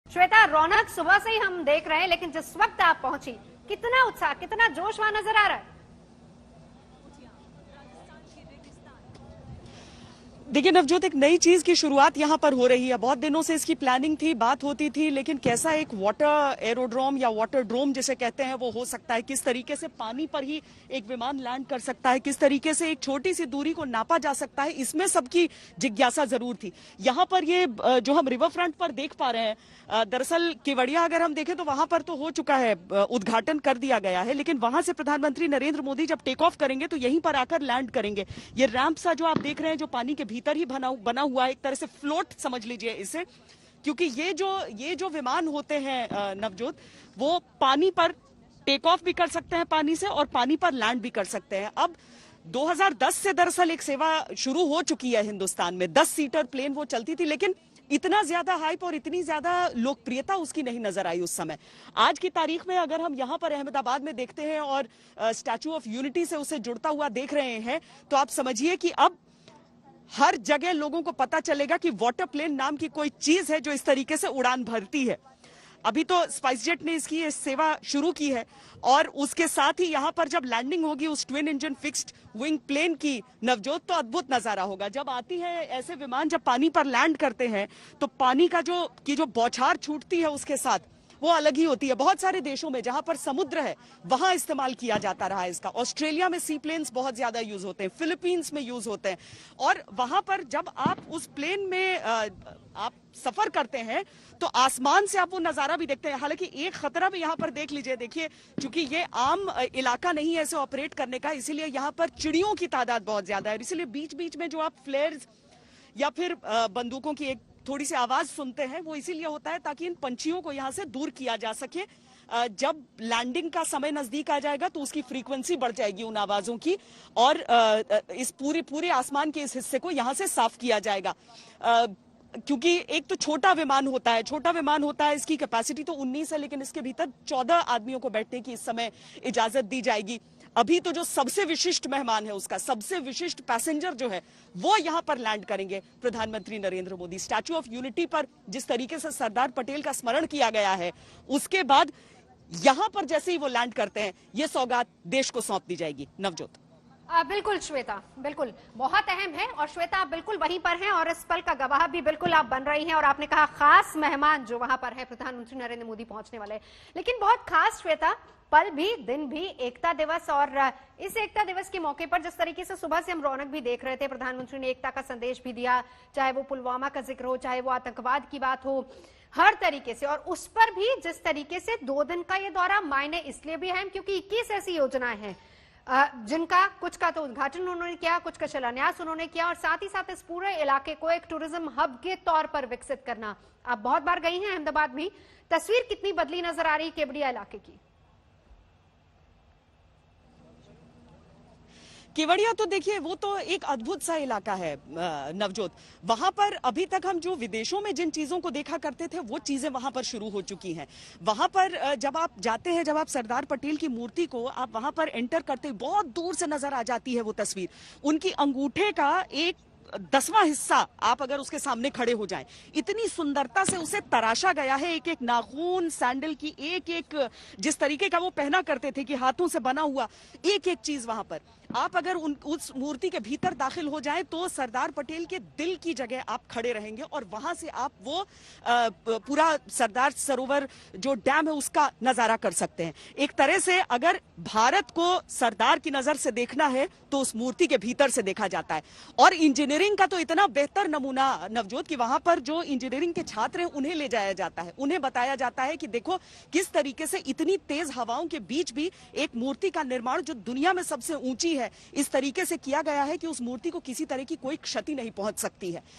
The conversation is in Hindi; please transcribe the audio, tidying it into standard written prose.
श्वेता, रौनक सुबह से ही हम देख रहे हैं, लेकिन जिस वक्त आप पहुंची, कितना उत्साह, कितना जोश वहां नजर आ रहा है। देखिए नवजोत, एक नई चीज की शुरुआत यहाँ पर हो रही है। बहुत दिनों से इसकी प्लानिंग थी, बात होती थी, लेकिन कैसा एक वाटर एरोड्रोम या वाटर ड्रोम जिसे कहते हैं वो हो सकता है, किस तरीके से पानी पर ही एक विमान लैंड कर सकता है, किस तरीके से एक छोटी सी दूरी को नापा जा सकता है, इसमें सबकी जिज्ञासा जरूर थी। यहाँ पर ये जो हम रिवर फ्रंट पर देख पा रहे हैं, दरअसल केवड़िया अगर हम देखें तो वहां पर तो हो चुका है, उद्घाटन कर दिया गया है, लेकिन वहां से प्रधानमंत्री नरेंद्र मोदी जब टेक ऑफ करेंगे तो यहीं पर आकर लैंड करेंगे। ये रैंप सा जो आप देख रहे हैं, जो पानी के भीतर ही बना हुआ है, एक तरह से फ्लोट समझ लीजिए इसे, क्योंकि ये जो विमान होते हैं नवजोत, वो पानी पर टेक ऑफ भी कर सकते हैं पानी से, और पानी पर लैंड भी कर सकते हैं। अब 2010 से दरअसल एक सेवा शुरू हो चुकी है हिंदुस्तान में। 10 सीटर प्लेन वो चलती थी, लेकिन इतना ज्यादा हाइप और इतनी ज्यादा लोकप्रियता उसकी नहीं नजर आई उस समय। आज की तारीख में अगर हम यहाँ पर अहमदाबाद में देखते हैं और स्टैचू ऑफ यूनिटी से उसे जुड़ता हुआ देख रहे हैं, तो आप समझिए कि अब हर जगह लोगों को पता चलेगा कि वाटर प्लेन नाम की कोई चीज है जो इस तरीके से उड़ान भरती है। अभी तो स्पाइसजेट ने इसकी सेवा शुरू की है, और उसके साथ ही यहां पर जब लैंडिंग होगी उस twin engine fixed wing plane की नवजोत, तो अद्भुत नजारा होगा। जब आती है ऐसे विमान, जब पानी पर लैंड करते हैं, तो पानी का जो बौछार छूटती है उसके साथ, वो अलग ही होती है। बहुत सारे देशों में जहां पर समुद्र है वहां इस्तेमाल किया जाता रहा है इसका। ऑस्ट्रेलिया में सी प्लेन्स बहुत ज्यादा यूज होते हैं, फिलीपींस में यूज होते हैं, और वहां पर जब आप उस प्लेन में आप सफर करते हैं तो आसमान से आप वो नजारा भी देखते हैं। हालांकि एक खतरा भी यहाँ पर देख लीजिए, देखिए, क्योंकि ये आम इलाका नहीं है ऐसे ऑपरेट करने का, इसीलिए यहाँ पर चिड़ियों की तादाद बहुत ज्यादा है। इसलिए बीच बीच में जो आप फ्लेयर्स या फिर बंदूकों की एक थोड़ी सी आवाज सुनते हैं, वो इसीलिए होता है ताकि इन पंछियों को यहां से दूर किया जा सके। जब लैंडिंग का समय नजदीक आ जाएगा तो उसकी फ्रीक्वेंसी बढ़ जाएगी उन आवाजों की, और इस पूरे आसमान के इस हिस्से को यहां से साफ किया जाएगा। क्योंकि एक तो छोटा विमान होता है, इसकी कैपेसिटी तो 19 है, लेकिन इसके भीतर 14 आदमियों को बैठने की इस समय इजाजत दी जाएगी। अभी तो जो सबसे विशिष्ट मेहमान है, उसका सबसे विशिष्ट पैसेंजर जो है, वो यहां पर लैंड करेंगे प्रधानमंत्री Narendra Modi. Statue of unity पर जिस तरीके से सरदार पटेल का स्मरण किया गया है, उसके बाद यहां पर जैसे ही वो लैंड करते हैं, ये सौगात देश को सौंप दी जाएगी। नवजोत। बिल्कुल श्वेता, बिल्कुल बहुत अहम है, और श्वेता आप बिल्कुल वहीं पर हैं, और इस पल का गवाह भी बिल्कुल आप बन रही हैं। और आपने कहा खास मेहमान जो वहां पर है, प्रधानमंत्री नरेंद्र मोदी पहुंचने वाले, लेकिन बहुत खास श्वेता पल भी, दिन भी, एकता दिवस। और इस एकता दिवस के मौके पर जिस तरीके से सुबह से हम रौनक भी देख रहे थे, प्रधानमंत्री ने एकता का संदेश भी दिया, चाहे वो पुलवामा का जिक्र हो, चाहे वो आतंकवाद की बात हो, हर तरीके से। और उस पर भी जिस तरीके से 2 दिन का ये दौरा मायने इसलिए भी है क्योंकि 21 ऐसी योजनाएं हैं जिनका कुछ का तो उद्घाटन उन्होंने किया, कुछ का शिलान्यास उन्होंने किया, और साथ ही साथ इस पूरे इलाके को एक टूरिज्म हब के तौर पर विकसित करना। आप बहुत बार गई हैं अहमदाबाद में, तस्वीर कितनी बदली नजर आ रही है केवड़िया इलाके की। केवड़िया तो देखिए, वो तो एक अद्भुत सा इलाका है नवजोत। वहां पर अभी तक हम जो विदेशों में जिन चीजों को देखा करते थे, वो चीजें वहां पर शुरू हो चुकी हैं। वहां पर जब आप जाते हैं, जब आप सरदार पटेल की मूर्ति को आप वहां पर एंटर करते हैं, बहुत दूर से नजर आ जाती है वो तस्वीर। उनकी अंगूठे का एक 10वां हिस्सा आप अगर उसके सामने खड़े हो जाएं, इतनी सुंदरता से उसे तराशा गया है। एक एक नाखून, सैंडल की एक एक, जिस तरीके का वो पहना करते थे कि हाथों से बना हुआ एक एक चीज वहां पर, आप अगर उस मूर्ति के भीतर दाखिल हो जाएं तो सरदार पटेल के दिल की जगह आप खड़े रहेंगे, और वहां से आप वो पूरा सरदार सरोवर जो डैम है उसका नजारा कर सकते हैं। एक तरह से अगर भारत को सरदार की नजर से देखना है तो उस मूर्ति के भीतर से देखा जाता है। और इंजीनियरिंग का तो इतना बेहतर नमूना नवजोत कि वहां पर जो इंजीनियरिंग के छात्र हैं उन्हें ले जाया जाता है, उन्हें बताया जाता है कि देखो किस तरीके से इतनी तेज हवाओं के बीच भी एक मूर्ति का निर्माण जो दुनिया में सबसे ऊंची है, इस तरीके से किया गया है कि उस मूर्ति को किसी तरह की कोई क्षति नहीं पहुंच सकती है।